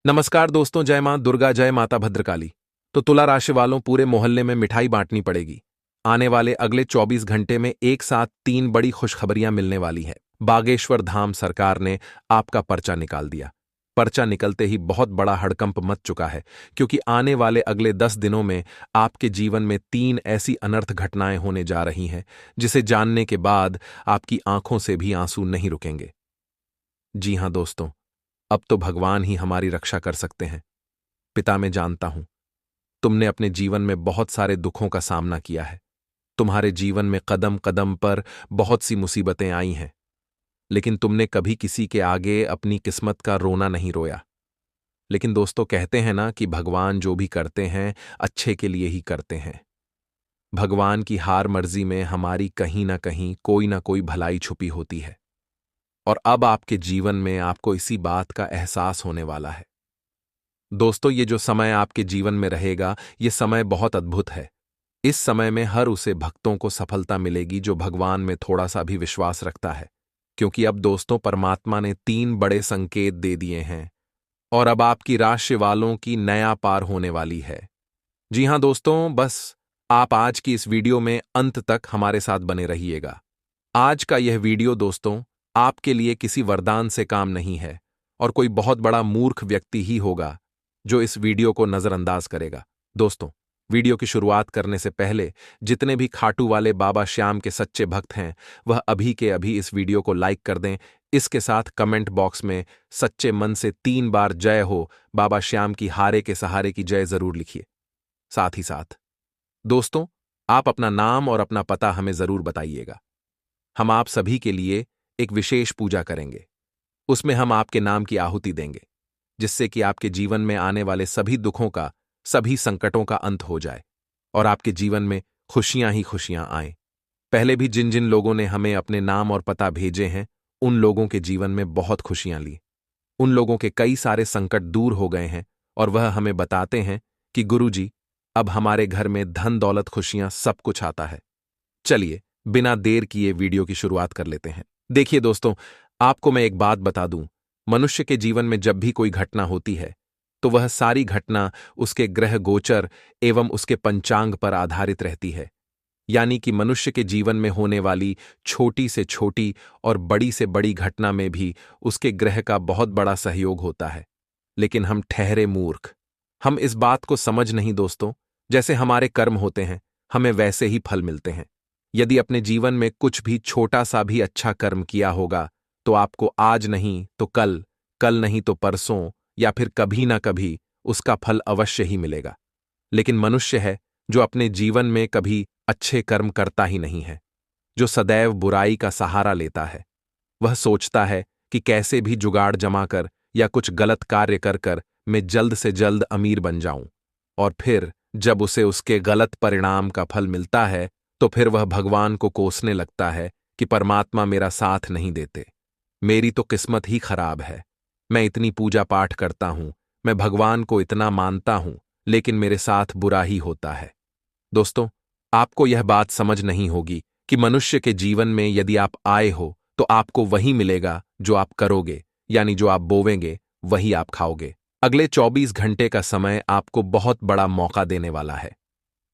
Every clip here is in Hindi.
नमस्कार दोस्तों, जय मां दुर्गा, जय माता भद्रकाली। तो तुला राशि वालों, पूरे मोहल्ले में मिठाई बांटनी पड़ेगी। आने वाले अगले 24 घंटे में एक साथ 3 बड़ी खुशखबरियां मिलने वाली है। बागेश्वर धाम सरकार ने आपका पर्चा निकाल दिया। पर्चा निकलते ही बहुत बड़ा हड़कंप मच चुका है, क्योंकि आने वाले अगले 10 दिनों में आपके जीवन में 3 ऐसी अनर्थ घटनाएं होने जा रही हैं, जिसे जानने के बाद आपकी आंखों से भी आंसू नहीं रुकेंगे। जी हां दोस्तों, अब तो भगवान ही हमारी रक्षा कर सकते हैं। पिता, मैं जानता हूं, तुमने अपने जीवन में बहुत सारे दुखों का सामना किया है। तुम्हारे जीवन में कदम कदम पर बहुत सी मुसीबतें आई हैं, लेकिन तुमने कभी किसी के आगे अपनी किस्मत का रोना नहीं रोया। लेकिन दोस्तों, कहते हैं ना कि भगवान जो भी करते हैं अच्छे के लिए ही करते हैं। भगवान की हार मर्जी में हमारी कहीं ना कोई भलाई छुपी होती है, और अब आपके जीवन में आपको इसी बात का एहसास होने वाला है। दोस्तों, ये जो समय आपके जीवन में रहेगा, ये समय बहुत अद्भुत है। इस समय में हर उसे भक्तों को सफलता मिलेगी जो भगवान में थोड़ा सा भी विश्वास रखता है, क्योंकि अब दोस्तों परमात्मा ने 3 बड़े संकेत दे दिए हैं, और अब आपकी राशि वालों की नया पार होने वाली है। जी हां दोस्तों, बस आप आज की इस वीडियो में अंत तक हमारे साथ बने रहिएगा। आज का यह वीडियो दोस्तों आपके लिए किसी वरदान से काम नहीं है, और कोई बहुत बड़ा मूर्ख व्यक्ति ही होगा जो इस वीडियो को नजरअंदाज करेगा। दोस्तों, वीडियो की शुरुआत करने से पहले जितने भी खाटू वाले बाबा श्याम के सच्चे भक्त हैं, वह अभी के अभी इस वीडियो को लाइक कर दें। इसके साथ कमेंट बॉक्स में सच्चे मन से 3 बार जय हो बाबा श्याम की हारे के सहारे की जय जरूर लिखिए। साथ ही साथ दोस्तों, आप अपना नाम और अपना पता हमें जरूर बताइएगा। हम आप सभी के लिए एक विशेष पूजा करेंगे। उसमें हम आपके नाम की आहुति देंगे, जिससे कि आपके जीवन में आने वाले सभी दुखों का, सभी संकटों का अंत हो जाए, और आपके जीवन में खुशियां ही खुशियां आएं। पहले भी जिन जिन लोगों ने हमें अपने नाम और पता भेजे हैं, उन लोगों के जीवन में बहुत खुशियां ली। उन लोगों के कई सारे संकट दूर हो गए हैं, और वह हमें बताते हैं कि गुरुजी, अब हमारे घर में धन दौलत खुशियां सब कुछ आता है। चलिए, बिना देर किए वीडियो की शुरुआत कर लेते हैं। देखिए दोस्तों, आपको मैं एक बात बता दूं, मनुष्य के जीवन में जब भी कोई घटना होती है, तो वह सारी घटना उसके ग्रह गोचर एवं उसके पंचांग पर आधारित रहती है। यानी कि मनुष्य के जीवन में होने वाली छोटी से छोटी और बड़ी से बड़ी घटना में भी उसके ग्रह का बहुत बड़ा सहयोग होता है। लेकिन हम ठहरे मूर्ख, हम इस बात को समझ नहीं दोस्तों, जैसे हमारे कर्म होते हैं, हमें वैसे ही फल मिलते हैं। यदि अपने जीवन में कुछ भी छोटा सा भी अच्छा कर्म किया होगा, तो आपको आज नहीं तो कल, कल नहीं तो परसों, या फिर कभी ना कभी उसका फल अवश्य ही मिलेगा। लेकिन मनुष्य है जो अपने जीवन में कभी अच्छे कर्म करता ही नहीं है, जो सदैव बुराई का सहारा लेता है। वह सोचता है कि कैसे भी जुगाड़ जमा कर या कुछ गलत कार्य कर कर मैं जल्द से जल्द अमीर बन जाऊं, और फिर जब उसे उसके गलत परिणाम का फल मिलता है, तो फिर वह भगवान को कोसने लगता है कि परमात्मा मेरा साथ नहीं देते, मेरी तो किस्मत ही खराब है। मैं इतनी पूजा पाठ करता हूं, मैं भगवान को इतना मानता हूं, लेकिन मेरे साथ बुरा ही होता है। दोस्तों, आपको यह बात समझ नहीं होगी कि मनुष्य के जीवन में यदि आप आए हो, तो आपको वही मिलेगा जो आप करोगे, यानी जो आप बोवेंगे वही आप खाओगे। अगले 24 घंटे का समय आपको बहुत बड़ा मौका देने वाला है।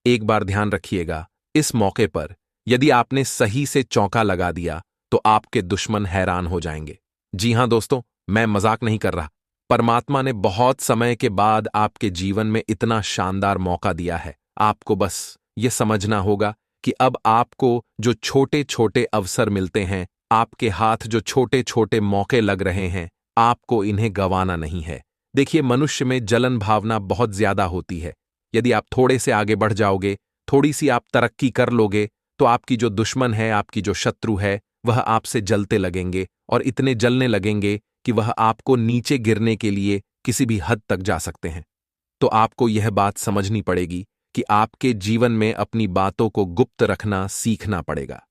एक बार ध्यान रखिएगा, इस मौके पर यदि आपने सही से चौका लगा दिया, तो आपके दुश्मन हैरान हो जाएंगे। जी हां दोस्तों, मैं मजाक नहीं कर रहा। परमात्मा ने बहुत समय के बाद आपके जीवन में इतना शानदार मौका दिया है। आपको बस ये समझना होगा कि अब आपको जो छोटे छोटे अवसर मिलते हैं, आपके हाथ जो छोटे छोटे मौके लग रहे हैं, आपको इन्हें गंवाना नहीं है। देखिए, मनुष्य में जलन भावना बहुत ज्यादा होती है। यदि आप थोड़े से आगे बढ़ जाओगे, थोड़ी सी आप तरक्की कर लोगे, तो आपकी जो दुश्मन है, आपकी जो शत्रु है, वह आपसे जलते लगेंगे, और इतने जलने लगेंगे कि वह आपको नीचे गिरने के लिए किसी भी हद तक जा सकते हैं। तो आपको यह बात समझनी पड़ेगी कि आपके जीवन में अपनी बातों को गुप्त रखना सीखना पड़ेगा।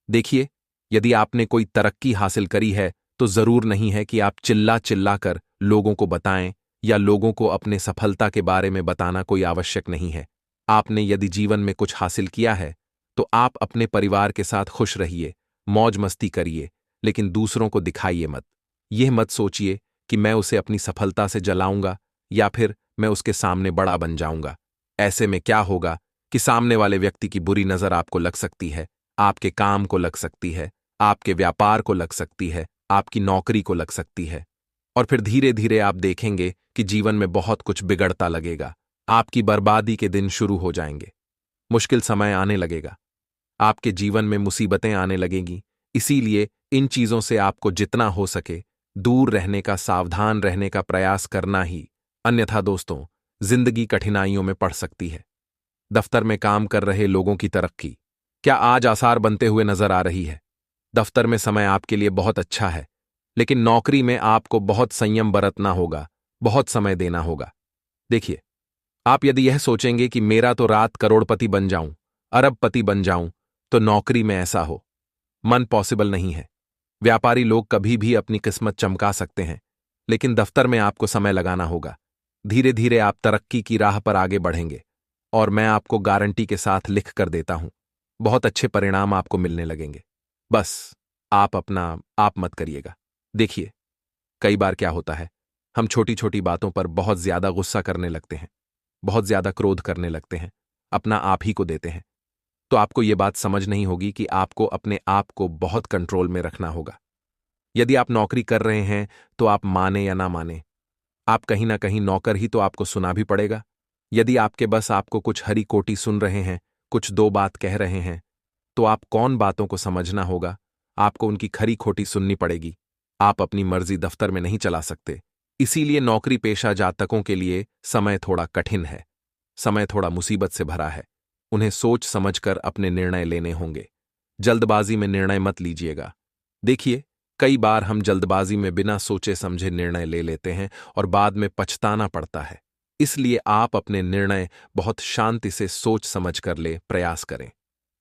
देखिए, यदि आपने कोई तरक्की हासिल करी है, तो जरूर नहीं है कि आप चिल्ला चिल्ला कर लोगों को बताएं, या लोगों को अपने सफलता के बारे में बताना कोई आवश्यक नहीं है। आपने यदि जीवन में कुछ हासिल किया है, तो आप अपने परिवार के साथ खुश रहिए, मौज मस्ती करिए, लेकिन दूसरों को दिखाइए मत। यह मत सोचिए कि मैं उसे अपनी सफलता से जलाऊंगा, या फिर मैं उसके सामने बड़ा बन जाऊंगा। ऐसे में क्या होगा कि सामने वाले व्यक्ति की बुरी नजर आपको लग सकती है, आपके काम को लग सकती है, आपके व्यापार को लग सकती है, आपकी नौकरी को लग सकती है। और फिर धीरे धीरे आप देखेंगे कि जीवन में बहुत कुछ बिगड़ता लगेगा। आपकी बर्बादी के दिन शुरू हो जाएंगे। मुश्किल समय आने लगेगा। आपके जीवन में मुसीबतें आने लगेंगी। इसीलिए इन चीजों से आपको जितना हो सके दूर रहने का, सावधान रहने का प्रयास करना ही। अन्यथा दोस्तों, जिंदगी कठिनाइयों में पड़ सकती है। दफ्तर में काम कर रहे लोगों की तरक्की क्या आज आसार बनते हुए नजर आ रही है? दफ्तर में समय आपके लिए बहुत अच्छा है, लेकिन नौकरी में आपको बहुत संयम बरतना होगा, बहुत समय देना होगा। देखिए, आप यदि यह सोचेंगे कि मेरा तो रात करोड़पति बन जाऊं, अरबपति बन जाऊं, तो नौकरी में ऐसा हो मन पॉसिबल नहीं है। व्यापारी लोग कभी भी अपनी किस्मत चमका सकते हैं, लेकिन दफ्तर में आपको समय लगाना होगा। धीरे धीरे आप तरक्की की राह पर आगे बढ़ेंगे और मैं आपको गारंटी के साथ लिख कर देता हूं, बहुत अच्छे परिणाम आपको मिलने लगेंगे। बस आप मत करिएगा। देखिए, कई बार क्या होता है, हम छोटी छोटी बातों पर बहुत ज्यादा गुस्सा करने लगते हैं, बहुत ज्यादा क्रोध करने लगते हैं, अपना आप ही को देते हैं। तो आपको यह बात समझ नहीं होगी कि आपको अपने आप को बहुत कंट्रोल में रखना होगा। यदि आप नौकरी कर रहे हैं तो आप माने या ना माने, आप कहीं ना कहीं नौकर ही तो आपको सुना भी पड़ेगा। यदि आपके बस आपको कुछ हरी कोटी सुन रहे हैं, कुछ दो बात कह रहे हैं, तो आप कौन बातों को समझना होगा, आपको उनकी खरी खोटी सुननी पड़ेगी। आप अपनी मर्जी दफ्तर में नहीं चला सकते। इसीलिए नौकरी पेशा जातकों के लिए समय थोड़ा कठिन है, समय थोड़ा मुसीबत से भरा है। उन्हें सोच समझकर अपने निर्णय लेने होंगे। जल्दबाजी में निर्णय मत लीजिएगा। देखिए, कई बार हम जल्दबाजी में बिना सोचे समझे निर्णय ले लेते हैं और बाद में पछताना पड़ता है। इसलिए आप अपने निर्णय बहुत शांति से सोच समझ कर ले प्रयास करें।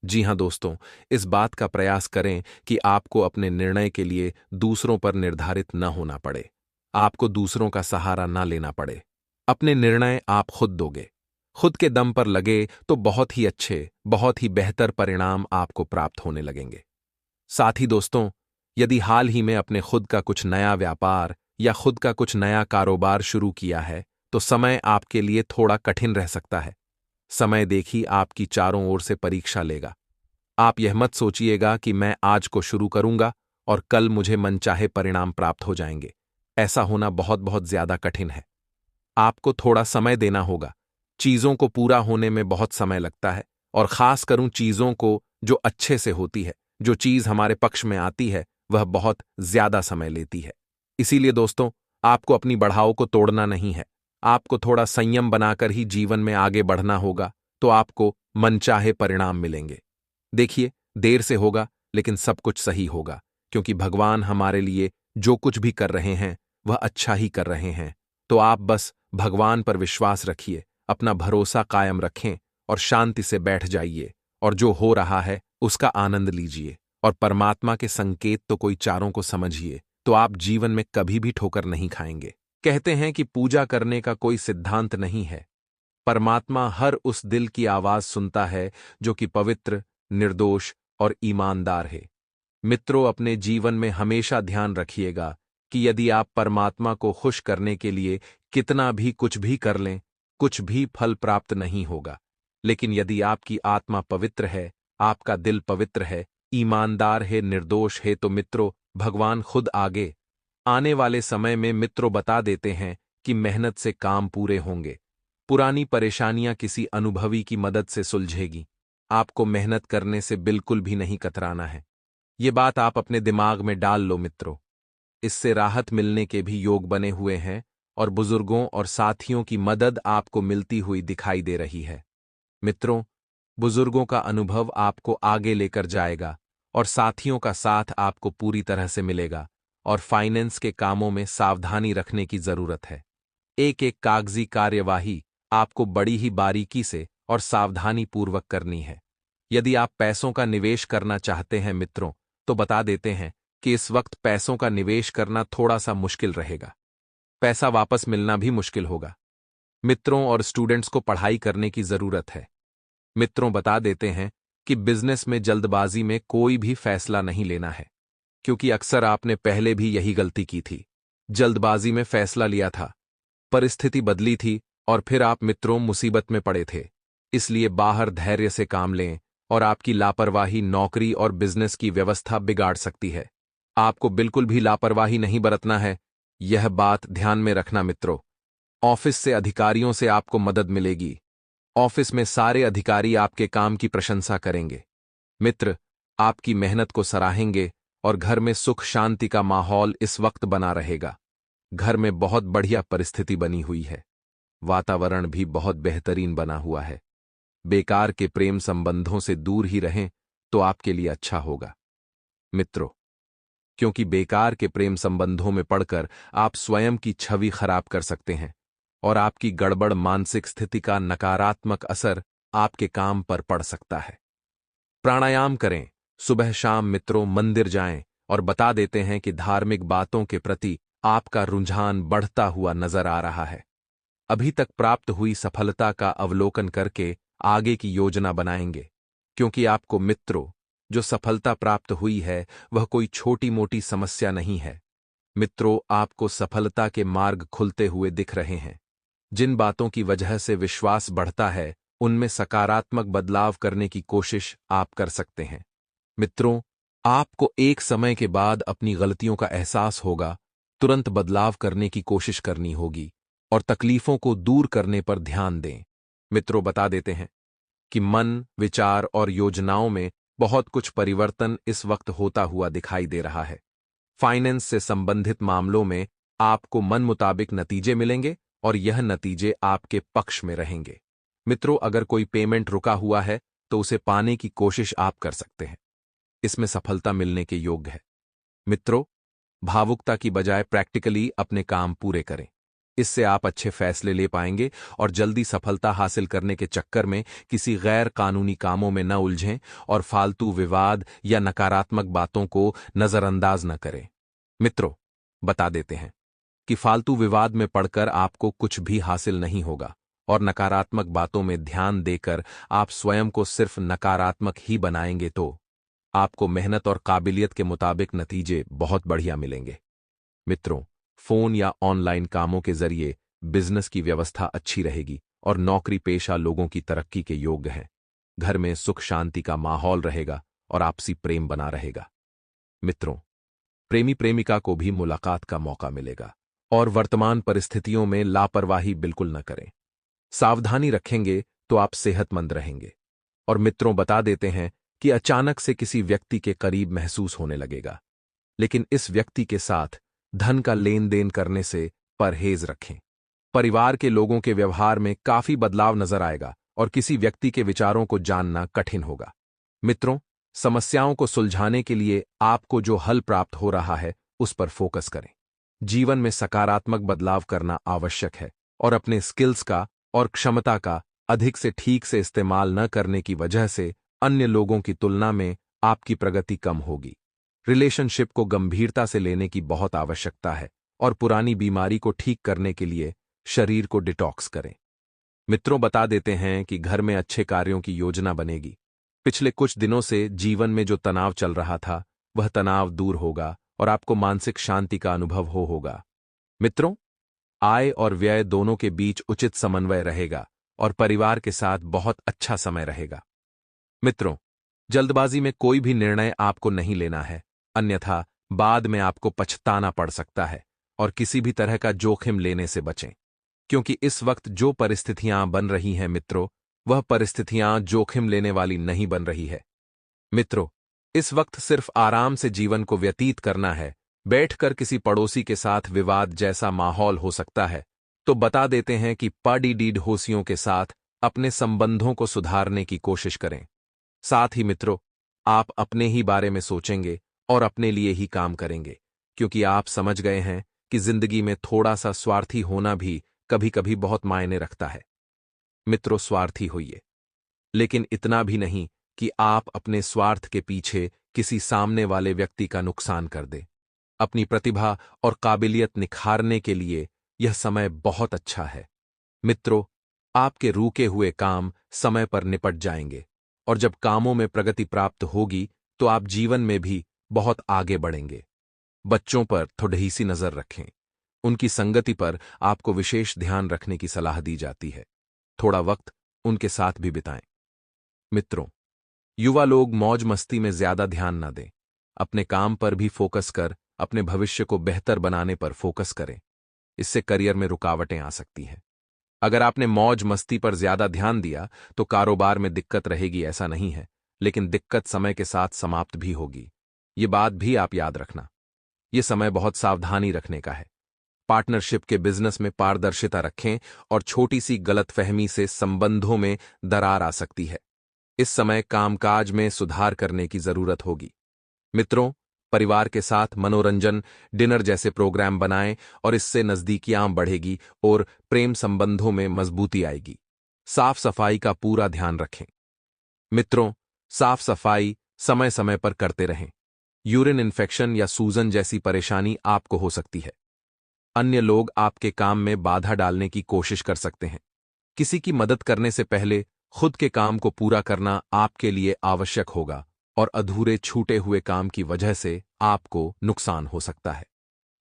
जी हां दोस्तों, इस बात का प्रयास करें कि आपको अपने निर्णय के लिए दूसरों पर निर्धारित न होना पड़े, आपको दूसरों का सहारा न लेना पड़े। अपने निर्णय आप खुद दोगे। खुद के दम पर लगे तो बहुत ही अच्छे, बहुत ही बेहतर परिणाम आपको प्राप्त होने लगेंगे। साथ ही दोस्तों, यदि हाल ही में अपने खुद का कुछ नया व्यापार या खुद का कुछ नया कारोबार शुरू किया है, तो समय आपके लिए थोड़ा कठिन रह सकता है। समय देखी आपकी चारों ओर से परीक्षा लेगा। आप यह मत सोचिएगा कि मैं आज को शुरू करूंगा और कल मुझे मनचाहे परिणाम प्राप्त हो जाएंगे। ऐसा होना बहुत बहुत ज्यादा कठिन है। आपको थोड़ा समय देना होगा। चीजों को पूरा होने में बहुत समय लगता है, और खास करूं चीजों को जो अच्छे से होती है, जो चीज हमारे पक्ष में आती है, वह बहुत ज्यादा समय लेती है। इसीलिए दोस्तों, आपको अपनी बढ़ाव को तोड़ना नहीं है। आपको थोड़ा संयम बनाकर ही जीवन में आगे बढ़ना होगा, तो आपको मनचाहे परिणाम मिलेंगे। देखिए, देर से होगा लेकिन सब कुछ सही होगा, क्योंकि भगवान हमारे लिए जो कुछ भी कर रहे हैं वह अच्छा ही कर रहे हैं। तो आप बस भगवान पर विश्वास रखिए, अपना भरोसा कायम रखें और शांति से बैठ जाइए और जो हो रहा है उसका आनंद लीजिए। और परमात्मा के संकेत तो कोई चारों को समझिए, तो आप जीवन में कभी भी ठोकर नहीं खाएंगे। कहते हैं कि पूजा करने का कोई सिद्धांत नहीं है। परमात्मा हर उस दिल की आवाज सुनता है जो कि पवित्र, निर्दोष और ईमानदार है। मित्रों, अपने जीवन में हमेशा ध्यान रखिएगा कि यदि आप परमात्मा को खुश करने के लिए कितना भी कुछ भी कर लें, कुछ भी फल प्राप्त नहीं होगा। लेकिन यदि आपकी आत्मा पवित्र है, आपका दिल पवित्र है, ईमानदार है, निर्दोष है, तो मित्रों, भगवान खुद आगे आने वाले समय में मित्रों बता देते हैं कि मेहनत से काम पूरे होंगे। पुरानी परेशानियां किसी अनुभवी की मदद से सुलझेगी। आपको मेहनत करने से बिल्कुल भी नहीं कतराना है। ये बात आप अपने दिमाग में डाल लो मित्रों। इससे राहत मिलने के भी योग बने हुए हैं और बुजुर्गों और साथियों की मदद आपको मिलती हुई दिखाई दे रही है। मित्रों, बुजुर्गों का अनुभव आपको आगे लेकर जाएगा और साथियों का साथ आपको पूरी तरह से मिलेगा। और फाइनेंस के कामों में सावधानी रखने की जरूरत है। एक एक कागजी कार्यवाही आपको बड़ी ही बारीकी से और सावधानी पूर्वक करनी है। यदि आप पैसों का निवेश करना चाहते हैं मित्रों, तो बता देते हैं कि इस वक्त पैसों का निवेश करना थोड़ा सा मुश्किल रहेगा। पैसा वापस मिलना भी मुश्किल होगा। मित्रों और स्टूडेंट्स को पढ़ाई करने की जरूरत है। मित्रों, बता देते हैं कि बिजनेस में जल्दबाजी में कोई भी फैसला नहीं लेना है, क्योंकि अक्सर आपने पहले भी यही गलती की थी। जल्दबाजी में फैसला लिया था, परिस्थिति बदली थी और फिर आप मित्रों मुसीबत में पड़े थे। इसलिए बाहर धैर्य से काम लें, और आपकी लापरवाही नौकरी और बिजनेस की व्यवस्था बिगाड़ सकती है। आपको बिल्कुल भी लापरवाही नहीं बरतना है, यह बात ध्यान में रखना मित्रों। ऑफिस से अधिकारियों से आपको मदद मिलेगी। ऑफिस में सारे अधिकारी आपके काम की प्रशंसा करेंगे। मित्र आपकी मेहनत को सराहेंगे और घर में सुख शांति का माहौल इस वक्त बना रहेगा। घर में बहुत बढ़िया परिस्थिति बनी हुई है। वातावरण भी बहुत बेहतरीन बना हुआ है। बेकार के प्रेम संबंधों से दूर ही रहें तो आपके लिए अच्छा होगा मित्रों, क्योंकि बेकार के प्रेम संबंधों में पड़कर आप स्वयं की छवि खराब कर सकते हैं और आपकी गड़बड़ मानसिक स्थिति का नकारात्मक असर आपके काम पर पड़ सकता है। प्राणायाम करें, सुबह शाम मित्रों मंदिर जाएं, और बता देते हैं कि धार्मिक बातों के प्रति आपका रुझान बढ़ता हुआ नजर आ रहा है। अभी तक प्राप्त हुई सफलता का अवलोकन करके आगे की योजना बनाएंगे, क्योंकि आपको मित्रों जो सफलता प्राप्त हुई है वह कोई छोटी मोटी समस्या नहीं है। मित्रों आपको सफलता के मार्ग खुलते हुए दिख रहे हैं। जिन बातों की वजह से विश्वास बढ़ता है उनमें सकारात्मक बदलाव करने की कोशिश आप कर सकते हैं। मित्रों आपको एक समय के बाद अपनी गलतियों का एहसास होगा, तुरंत बदलाव करने की कोशिश करनी होगी और तकलीफों को दूर करने पर ध्यान दें। मित्रों बता देते हैं कि मन, विचार और योजनाओं में बहुत कुछ परिवर्तन इस वक्त होता हुआ दिखाई दे रहा है। फाइनेंस से संबंधित मामलों में आपको मन मुताबिक नतीजे मिलेंगे और यह नतीजे आपके पक्ष में रहेंगे। मित्रों अगर कोई पेमेंट रुका हुआ है तो उसे पाने की कोशिश आप कर सकते हैं। इसमें सफलता मिलने के योग्य है। मित्रों भावुकता की बजाय प्रैक्टिकली अपने काम पूरे करें। इससे आप अच्छे फैसले ले पाएंगे और जल्दी सफलता हासिल करने के चक्कर में किसी गैर कानूनी कामों में न उलझें और फालतू विवाद या नकारात्मक बातों को नजरअंदाज न करें। मित्रों बता देते हैं कि फालतू विवाद में पड़कर आपको कुछ भी हासिल नहीं होगा और नकारात्मक बातों में ध्यान देकर आप स्वयं को सिर्फ नकारात्मक ही बनाएंगे तो आपको मेहनत और काबिलियत के मुताबिक नतीजे बहुत बढ़िया मिलेंगे। मित्रों फोन या ऑनलाइन कामों के जरिए बिजनेस की व्यवस्था अच्छी रहेगी और नौकरी पेशा लोगों की तरक्की के योग्य है। घर में सुख शांति का माहौल रहेगा और आपसी प्रेम बना रहेगा। मित्रों प्रेमी प्रेमिका को भी मुलाकात का मौका मिलेगा और वर्तमान परिस्थितियों में लापरवाही बिल्कुल न करें। सावधानी रखेंगे तो आप सेहतमंद रहेंगे। और मित्रों बता देते हैं कि अचानक से किसी व्यक्ति के करीब महसूस होने लगेगा, लेकिन इस व्यक्ति के साथ धन का लेन देन करने से परहेज रखें। परिवार के लोगों के व्यवहार में काफी बदलाव नजर आएगा और किसी व्यक्ति के विचारों को जानना कठिन होगा। मित्रों समस्याओं को सुलझाने के लिए आपको जो हल प्राप्त हो रहा है उस पर फोकस करें। जीवन में सकारात्मक बदलाव करना आवश्यक है और अपने स्किल्स का और क्षमता का अधिक से ठीक से इस्तेमाल न करने की वजह से अन्य लोगों की तुलना में आपकी प्रगति कम होगी। रिलेशनशिप को गंभीरता से लेने की बहुत आवश्यकता है और पुरानी बीमारी को ठीक करने के लिए शरीर को डिटॉक्स करें। मित्रों बता देते हैं कि घर में अच्छे कार्यों की योजना बनेगी। पिछले कुछ दिनों से जीवन में जो तनाव चल रहा था वह तनाव दूर होगा और आपको मानसिक शांति का अनुभव होगा। मित्रों आय और व्यय दोनों के बीच उचित समन्वय रहेगा और परिवार के साथ बहुत अच्छा समय रहेगा। मित्रों जल्दबाजी में कोई भी निर्णय आपको नहीं लेना है, अन्यथा बाद में आपको पछताना पड़ सकता है। और किसी भी तरह का जोखिम लेने से बचें, क्योंकि इस वक्त जो परिस्थितियां बन रही हैं मित्रों वह परिस्थितियां जोखिम लेने वाली नहीं बन रही है। मित्रों इस वक्त सिर्फ आराम से जीवन को व्यतीत करना है। बैठकर किसी पड़ोसी के साथ विवाद जैसा माहौल हो सकता है तो बता देते हैं कि पाडी होशियों के साथ अपने संबंधों को सुधारने की कोशिश करें। साथ ही मित्रों आप अपने ही बारे में सोचेंगे और अपने लिए ही काम करेंगे, क्योंकि आप समझ गए हैं कि जिंदगी में थोड़ा सा स्वार्थी होना भी कभी कभी बहुत मायने रखता है। मित्रों स्वार्थी होइए, लेकिन इतना भी नहीं कि आप अपने स्वार्थ के पीछे किसी सामने वाले व्यक्ति का नुकसान कर दें। अपनी प्रतिभा और काबिलियत निखारने के लिए यह समय बहुत अच्छा है। मित्रों आपके रुके हुए काम समय पर निपट जाएंगे और जब कामों में प्रगति प्राप्त होगी तो आप जीवन में भी बहुत आगे बढ़ेंगे। बच्चों पर थोड़ी सी नजर रखें, उनकी संगति पर आपको विशेष ध्यान रखने की सलाह दी जाती है। थोड़ा वक्त उनके साथ भी बिताएं। मित्रों, युवा लोग मौज मस्ती में ज्यादा ध्यान न दें। अपने काम पर भी फोकस कर अपने भविष्य को बेहतर बनाने पर फोकस करें। इससे करियर में रुकावटें आ सकती हैं। अगर आपने मौज मस्ती पर ज्यादा ध्यान दिया तो कारोबार में दिक्कत रहेगी, ऐसा नहीं है, लेकिन दिक्कत समय के साथ समाप्त भी होगी। ये बात भी आप याद रखना। ये समय बहुत सावधानी रखने का है। पार्टनरशिप के बिजनेस में पारदर्शिता रखें और छोटी सी गलतफहमी से संबंधों में दरार आ सकती है। इस समय कामकाज में सुधार करने की जरूरत होगी। मित्रों, परिवार के साथ मनोरंजन, डिनर जैसे प्रोग्राम बनाएं और इससे नजदीकियां बढ़ेगी और प्रेम संबंधों में मजबूती आएगी। साफ सफाई का पूरा ध्यान रखें। मित्रों, साफ सफाई समय समय पर करते रहें। यूरिन इन्फेक्शन या सूजन जैसी परेशानी आपको हो सकती है। अन्य लोग आपके काम में बाधा डालने की कोशिश कर सकते हैं। किसी की मदद करने से पहले खुद के काम को पूरा करना आपके लिए आवश्यक होगा और अधूरे छूटे हुए काम की वजह से आपको नुकसान हो सकता है।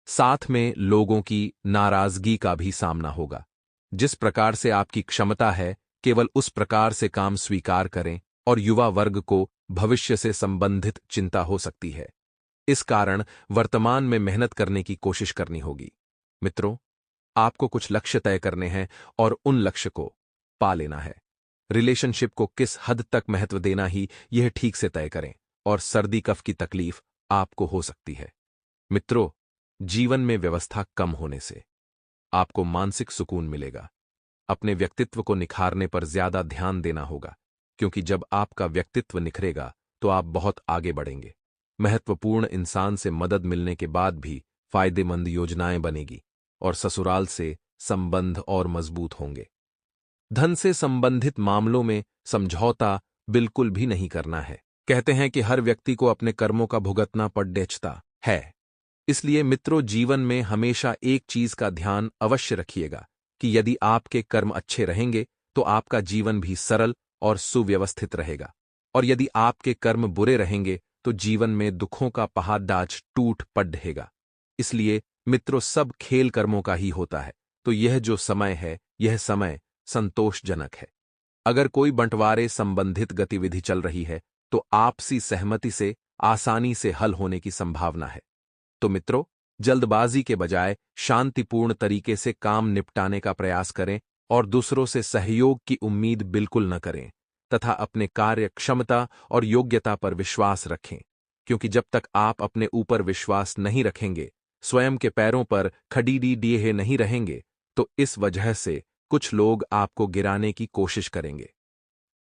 साथ में लोगों की नाराजगी का भी सामना होगा। जिस प्रकार से आपकी क्षमता है, केवल उस प्रकार से काम स्वीकार करें और युवा वर्ग को भविष्य से संबंधित चिंता हो सकती है। इस कारण वर्तमान में मेहनत करने की कोशिश करनी होगी। मित्रों, आपको कुछ लक्ष्य तय करने हैं और उन लक्ष्य को पा लेना है। रिलेशनशिप को किस हद तक महत्व देना ही यह ठीक से तय करें और सर्दी कफ की तकलीफ आपको हो सकती है। मित्रों, जीवन में व्यवस्था कम होने से आपको मानसिक सुकून मिलेगा। अपने व्यक्तित्व को निखारने पर ज्यादा ध्यान देना होगा, क्योंकि जब आपका व्यक्तित्व निखरेगा तो आप बहुत आगे बढ़ेंगे। महत्वपूर्ण इंसान से मदद मिलने के बाद भी फायदेमंद योजनाएं बनेगी और ससुराल से संबंध और मजबूत होंगे। धन से संबंधित मामलों में समझौता बिल्कुल भी नहीं करना है। कहते हैं कि हर व्यक्ति को अपने कर्मों का भुगतना पड़ता है। इसलिए मित्रों, जीवन में हमेशा एक चीज का ध्यान अवश्य रखिएगा कि यदि आपके कर्म अच्छे रहेंगे तो आपका जीवन भी सरल और सुव्यवस्थित रहेगा, और यदि आपके कर्म बुरे रहेंगे तो जीवन में दुखों का पहाड़दाज टूट पड़ेगा। इसलिए मित्रों, सब खेल कर्मों का ही होता है, तो यह जो समय है, यह समय संतोषजनक है। अगर कोई बंटवारे संबंधित गतिविधि चल रही है तो आपसी सहमति से आसानी से हल होने की संभावना है। तो मित्रों, जल्दबाजी के बजाय शांतिपूर्ण तरीके से काम निपटाने का प्रयास करें और दूसरों से सहयोग की उम्मीद बिल्कुल न करें, तथा अपने कार्य क्षमता और योग्यता पर विश्वास रखें, क्योंकि जब तक आप अपने ऊपर विश्वास नहीं रखेंगे, स्वयं के पैरों पर खड़ी दिए नहीं रहेंगे, तो इस वजह से कुछ लोग आपको गिराने की कोशिश करेंगे।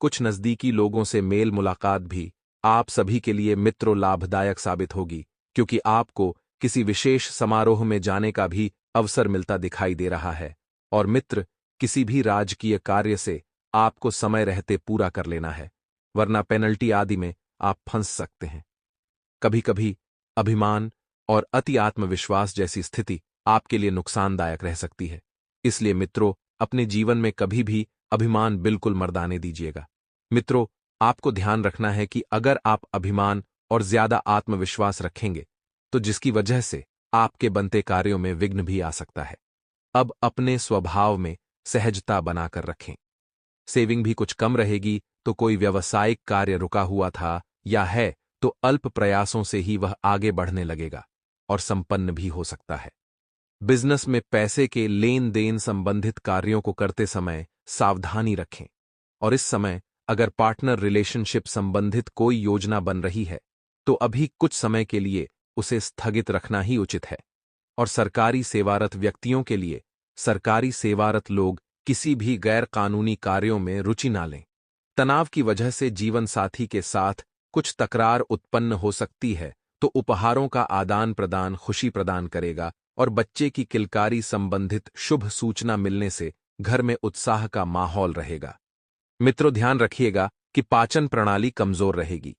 कुछ नजदीकी लोगों से मेल मुलाकात भी आप सभी के लिए मित्रों लाभदायक साबित होगी, क्योंकि आपको किसी विशेष समारोह में जाने का भी अवसर मिलता दिखाई दे रहा है। और मित्र, किसी भी राजकीय कार्य से आपको समय रहते पूरा कर लेना है, वरना पेनल्टी आदि में आप फंस सकते हैं। कभी कभी अभिमान और अति आत्मविश्वास जैसी स्थिति आपके लिए नुकसानदायक रह सकती है। इसलिए मित्रों, अपने जीवन में कभी भी अभिमान बिल्कुल मर्दाने दीजिएगा। मित्रों, आपको ध्यान रखना है कि अगर आप अभिमान और ज्यादा आत्मविश्वास रखेंगे तो जिसकी वजह से आपके बनते कार्यों में विघ्न भी आ सकता है। अब अपने स्वभाव में सहजता बनाकर रखें। सेविंग भी कुछ कम रहेगी तो कोई व्यावसायिक कार्य रुका हुआ था या है तो अल्प प्रयासों से ही वह आगे बढ़ने लगेगा और संपन्न भी हो सकता है। बिजनेस में पैसे के लेन देन संबंधित कार्यों को करते समय सावधानी रखें, और इस समय अगर पार्टनर रिलेशनशिप संबंधित कोई योजना बन रही है तो अभी कुछ समय के लिए उसे स्थगित रखना ही उचित है। और सरकारी सेवारत व्यक्तियों के लिए सरकारी सेवारत लोग किसी भी गैर कानूनी कार्यों में रुचि ना लें। तनाव की वजह से जीवन साथी के साथ कुछ तकरार उत्पन्न हो सकती है, तो उपहारों का आदान प्रदान खुशी प्रदान करेगा और बच्चे की किलकारी संबंधित शुभ सूचना मिलने से घर में उत्साह का माहौल रहेगा। मित्रों, ध्यान रखिएगा कि पाचन प्रणाली कमजोर रहेगी।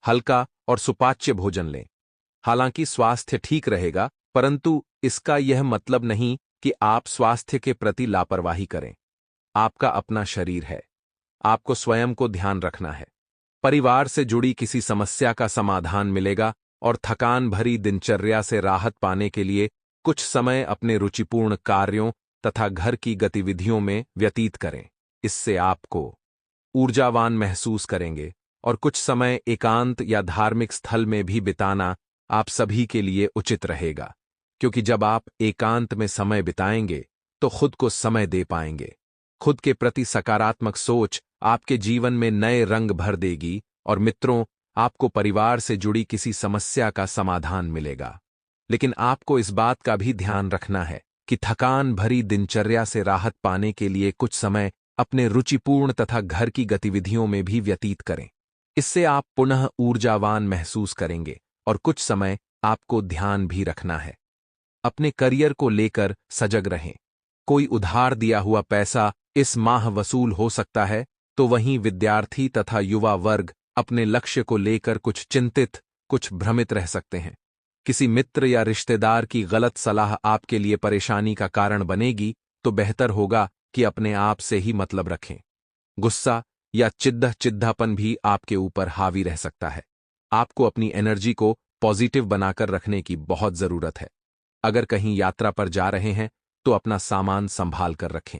हल्का और सुपाच्य भोजन लें। हालांकि स्वास्थ्य ठीक रहेगा, परंतु इसका यह मतलब नहीं कि आप स्वास्थ्य के प्रति लापरवाही करें। आपका अपना शरीर है, आपको स्वयं को ध्यान रखना है। परिवार से जुड़ी किसी समस्या का समाधान मिलेगा और थकान भरी दिनचर्या से राहत पाने के लिए कुछ समय अपने रुचिपूर्ण कार्यों तथा घर की गतिविधियों में व्यतीत करें। इससे आपको ऊर्जावान महसूस करेंगे और कुछ समय एकांत या धार्मिक स्थल में भी बिताना आप सभी के लिए उचित रहेगा, क्योंकि जब आप एकांत में समय बिताएंगे तो खुद को समय दे पाएंगे। खुद के प्रति सकारात्मक सोच आपके जीवन में नए रंग भर देगी और मित्रों, आपको परिवार से जुड़ी किसी समस्या का समाधान मिलेगा। लेकिन आपको इस बात का भी ध्यान रखना है कि थकान भरी दिनचर्या से राहत पाने के लिए कुछ समय अपने रुचिपूर्ण तथा घर की गतिविधियों में भी व्यतीत करें। इससे आप पुनः ऊर्जावान महसूस करेंगे और कुछ समय आपको ध्यान भी रखना है। अपने करियर को लेकर सजग रहें। कोई उधार दिया हुआ पैसा इस माह वसूल हो सकता है, तो वहीं विद्यार्थी तथा युवा वर्ग अपने लक्ष्य को लेकर कुछ चिंतित, कुछ भ्रमित रह सकते हैं। किसी मित्र या रिश्तेदार की गलत सलाह आपके लिए परेशानी का कारण बनेगी, तो बेहतर होगा कि अपने आप से ही मतलब रखें। गुस्सा या चिढ़ापन भी आपके ऊपर हावी रह सकता है। आपको अपनी एनर्जी को पॉजिटिव बनाकर रखने की बहुत जरूरत है। अगर कहीं यात्रा पर जा रहे हैं तो अपना सामान संभाल कर रखें।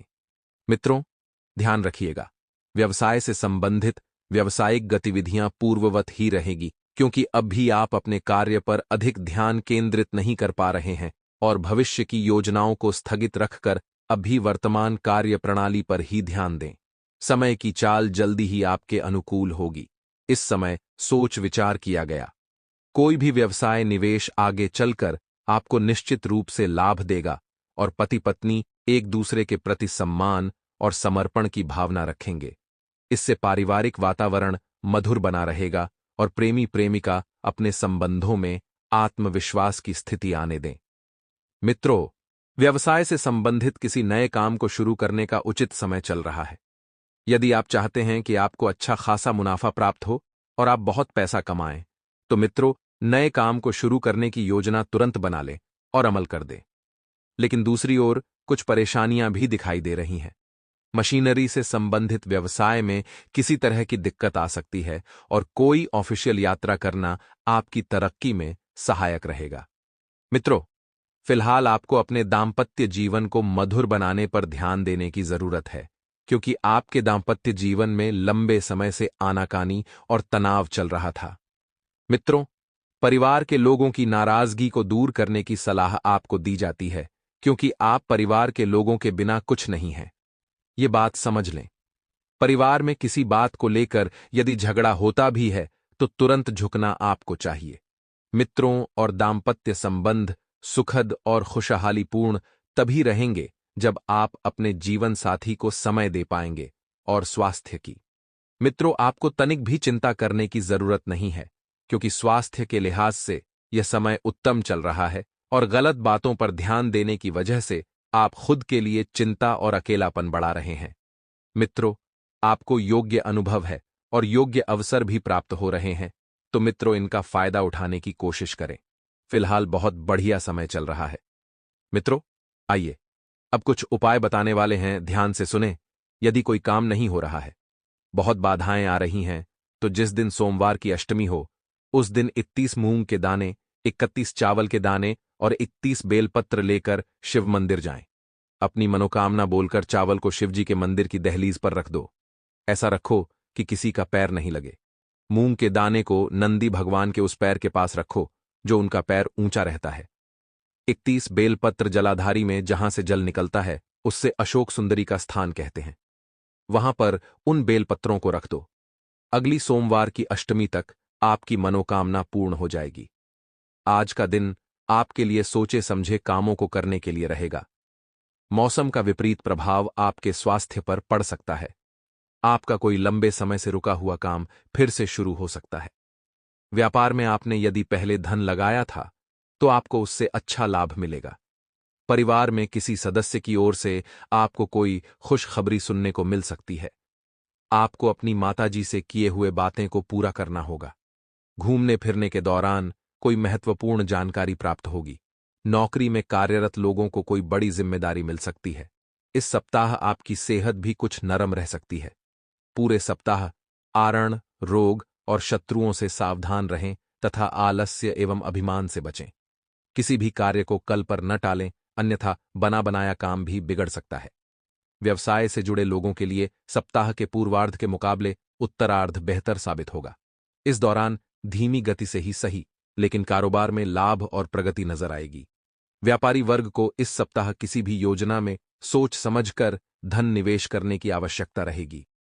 मित्रों, ध्यान रखिएगा, व्यवसाय से संबंधित व्यावसायिक गतिविधियां पूर्ववत ही रहेगी, क्योंकि अब भी आप अपने कार्य पर अधिक ध्यान केंद्रित नहीं कर पा रहे हैं और भविष्य की योजनाओं को स्थगित रखकर अभी वर्तमान कार्य प्रणाली पर ही ध्यान दें। समय की चाल जल्दी ही आपके अनुकूल होगी। इस समय सोच विचार किया गया कोई भी व्यवसाय निवेश आगे चलकर आपको निश्चित रूप से लाभ देगा और पति पत्नी एक दूसरे के प्रति सम्मान और समर्पण की भावना रखेंगे। इससे पारिवारिक वातावरण मधुर बना रहेगा और प्रेमी प्रेमिका अपने संबंधों में आत्मविश्वास की स्थिति आने दें। मित्रों, व्यवसाय से संबंधित किसी नए काम को शुरू करने का उचित समय चल रहा है। यदि आप चाहते हैं कि आपको अच्छा खासा मुनाफा प्राप्त हो और आप बहुत पैसा कमाएं, तो मित्रों, नए काम को शुरू करने की योजना तुरंत बना लें और अमल कर दें। लेकिन दूसरी ओर कुछ परेशानियां भी दिखाई दे रही हैं। मशीनरी से संबंधित व्यवसाय में किसी तरह की दिक्कत आ सकती है और कोई ऑफिशियल यात्रा करना आपकी तरक्की में सहायक रहेगा। मित्रों, फिलहाल आपको अपने दाम्पत्य जीवन को मधुर बनाने पर ध्यान देने की जरूरत है, क्योंकि आपके दाम्पत्य जीवन में लंबे समय से आनाकानी और तनाव चल रहा था। मित्रों, परिवार के लोगों की नाराजगी को दूर करने की सलाह आपको दी जाती है, क्योंकि आप परिवार के लोगों के बिना कुछ नहीं हैं। ये बात समझ लें। परिवार में किसी बात को लेकर यदि झगड़ा होता भी है तो तुरंत झुकना आपको चाहिए। मित्रों और दाम्पत्य संबंध सुखद और खुशहालीपूर्ण तभी रहेंगे जब आप अपने जीवन साथी को समय दे पाएंगे। और स्वास्थ्य की, मित्रों, आपको तनिक भी चिंता करने की जरूरत नहीं है, क्योंकि स्वास्थ्य के लिहाज से यह समय उत्तम चल रहा है और गलत बातों पर ध्यान देने की वजह से आप खुद के लिए चिंता और अकेलापन बढ़ा रहे हैं। मित्रों, आपको योग्य अनुभव है और योग्य अवसर भी प्राप्त हो रहे हैं, तो मित्रों, इनका फायदा उठाने की कोशिश करें। फिलहाल बहुत बढ़िया समय चल रहा है। मित्रों, आइए अब कुछ उपाय बताने वाले हैं, ध्यान से सुने। यदि कोई काम नहीं हो रहा है, बहुत बाधाएं आ रही हैं, तो जिस दिन सोमवार की अष्टमी हो उस दिन 31 मूंग के दाने, 31 चावल के दाने और 31 बेलपत्र लेकर शिव मंदिर जाएं। अपनी मनोकामना बोलकर चावल को शिवजी के मंदिर की दहलीज पर रख दो। ऐसा रखो कि किसी का पैर नहीं लगे। मूंग के दाने को नंदी भगवान के उस पैर के पास रखो जो उनका पैर ऊंचा रहता है। 31 बेलपत्र जलाधारी में जहां से जल निकलता है उससे अशोक सुंदरी का स्थान कहते हैं, वहां पर उन बेलपत्रों को रख दो। अगली सोमवार की अष्टमी तक आपकी मनोकामना पूर्ण हो जाएगी। आज का दिन आपके लिए सोचे समझे कामों को करने के लिए रहेगा। मौसम का विपरीत प्रभाव आपके स्वास्थ्य पर पड़ सकता है। आपका कोई लंबे समय से रुका हुआ काम फिर से शुरू हो सकता है। व्यापार में आपने यदि पहले धन लगाया था तो आपको उससे अच्छा लाभ मिलेगा। परिवार में किसी सदस्य की ओर से आपको कोई खुशखबरी सुनने को मिल सकती है। आपको अपनी माताजी से किए हुए बातें को पूरा करना होगा। घूमने फिरने के दौरान कोई महत्वपूर्ण जानकारी प्राप्त होगी। नौकरी में कार्यरत लोगों को कोई बड़ी जिम्मेदारी मिल सकती है। इस सप्ताह आपकी सेहत भी कुछ नरम रह सकती है। पूरे सप्ताह आरण, रोग और शत्रुओं से सावधान रहें तथा आलस्य एवं अभिमान से बचें। किसी भी कार्य को कल पर न टालें, अन्यथा बना बनाया काम भी बिगड़ सकता है। व्यवसाय से जुड़े लोगों के लिए सप्ताह के पूर्वार्ध के मुकाबले उत्तरार्ध बेहतर साबित होगा। इस दौरान धीमी गति से ही सही, लेकिन कारोबार में लाभ और प्रगति नजर आएगी। व्यापारी वर्ग को इस सप्ताह किसी भी योजना में सोच समझकर धन निवेश करने की आवश्यकता रहेगी।